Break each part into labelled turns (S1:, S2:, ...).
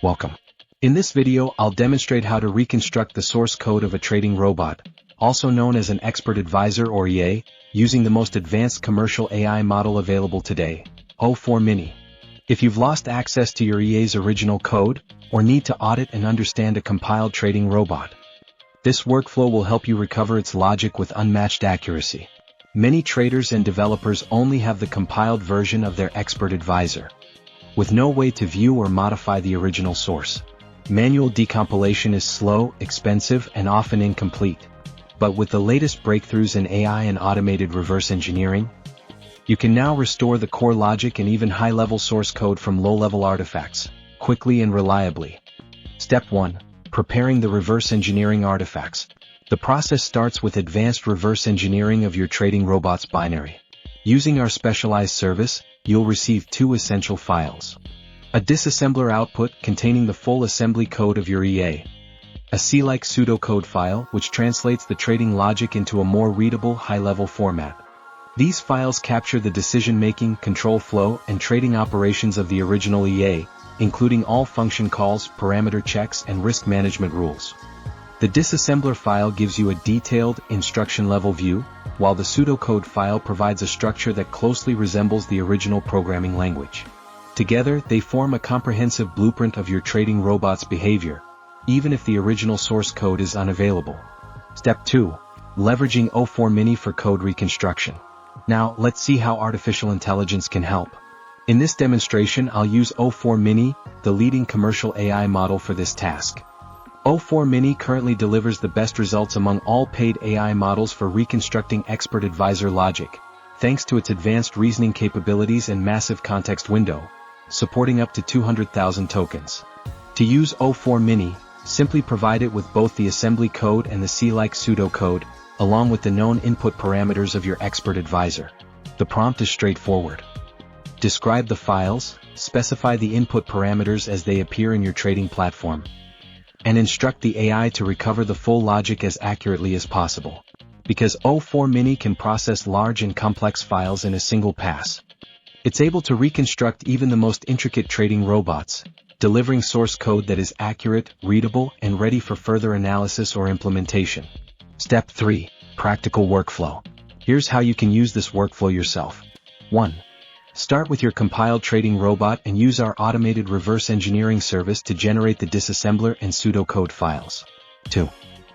S1: Welcome. In this video, I'll demonstrate how to reconstruct the source code of a trading robot, also known as an expert advisor or EA, using the most advanced commercial AI model available today, O4 Mini. If you've lost access to your EA's original code, or need to audit and understand a compiled trading robot, this workflow will help you recover its logic with unmatched accuracy. Many traders and developers only have the compiled version of their expert advisor, with no way to view or modify the original source. Manual decompilation is slow, expensive, and often incomplete. But with the latest breakthroughs in AI and automated reverse engineering, you can now restore the core logic and even high-level source code from low-level artifacts, quickly and reliably. Step 1. Preparing the reverse engineering artifacts. The process starts with advanced reverse engineering of your trading robot's binary. Using our specialized service, you'll receive two essential files: a disassembler output containing the full assembly code of your EA, a C-like pseudocode file which translates the trading logic into a more readable, high-level format. These files capture the decision-making, control flow, and trading operations of the original EA, including all function calls, parameter checks, and risk management rules. The disassembler file gives you a detailed, instruction-level view, while the pseudocode file provides a structure that closely resembles the original programming language. Together, they form a comprehensive blueprint of your trading robot's behavior, even if the original source code is unavailable. Step 2. Leveraging O4 Mini for code reconstruction. Now, let's see how artificial intelligence can help. In this demonstration, I'll use O4 Mini, the leading commercial AI model for this task. O4 Mini currently delivers the best results among all paid AI models for reconstructing expert advisor logic, thanks to its advanced reasoning capabilities and massive context window, supporting up to 200,000 tokens. To use O4 Mini, simply provide it with both the assembly code and the C-like pseudocode, along with the known input parameters of your expert advisor. The prompt is straightforward. Describe the files, specify the input parameters as they appear in your trading platform, and instruct the AI to recover the full logic as accurately as possible. Because O4 Mini can process large and complex files in a single pass, it's able to reconstruct even the most intricate trading robots, delivering source code that is accurate, readable, and ready for further analysis or implementation. Step 3. Practical workflow. Here's how you can use this workflow yourself. 1. Start with your compiled trading robot and use our automated reverse engineering service to generate the disassembler and pseudocode files. 2.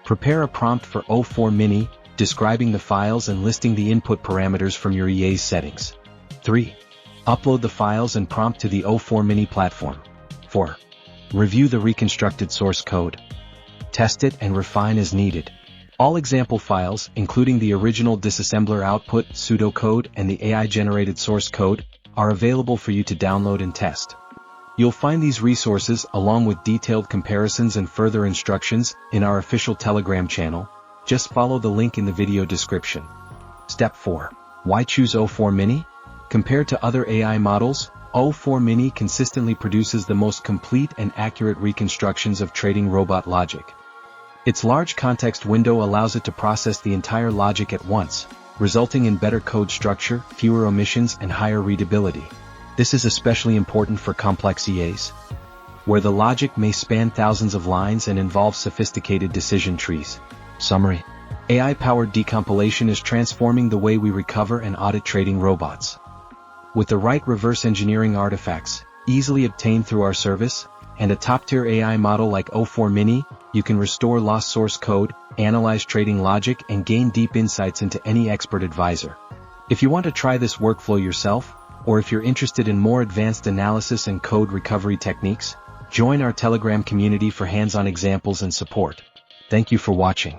S1: Prepare a prompt for O4 Mini, describing the files and listing the input parameters from your EA's settings. 3. Upload the files and prompt to the O4 Mini platform. 4. Review the reconstructed source code. Test it and refine as needed. All example files, including the original disassembler output, pseudocode, and the AI-generated source code, are available for you to download and test. You'll find these resources, along with detailed comparisons and further instructions, in our official Telegram channel. Just follow the link in the video description. Step 4. Why choose O4 Mini? Compared to other AI models, O4 Mini consistently produces the most complete and accurate reconstructions of trading robot logic. Its large context window allows it to process the entire logic at once, resulting in better code structure, fewer omissions, and higher readability. This is especially important for complex EAs, where the logic may span thousands of lines and involve sophisticated decision trees. Summary: AI-powered decompilation is transforming the way we recover and audit trading robots. With the right reverse engineering artifacts, easily obtained through our service, and a top-tier AI model like O4 Mini, you can restore lost source code, analyze trading logic, and gain deep insights into any expert advisor. If you want to try this workflow yourself, or if you're interested in more advanced analysis and code recovery techniques, join our Telegram community for hands-on examples and support. Thank you for watching.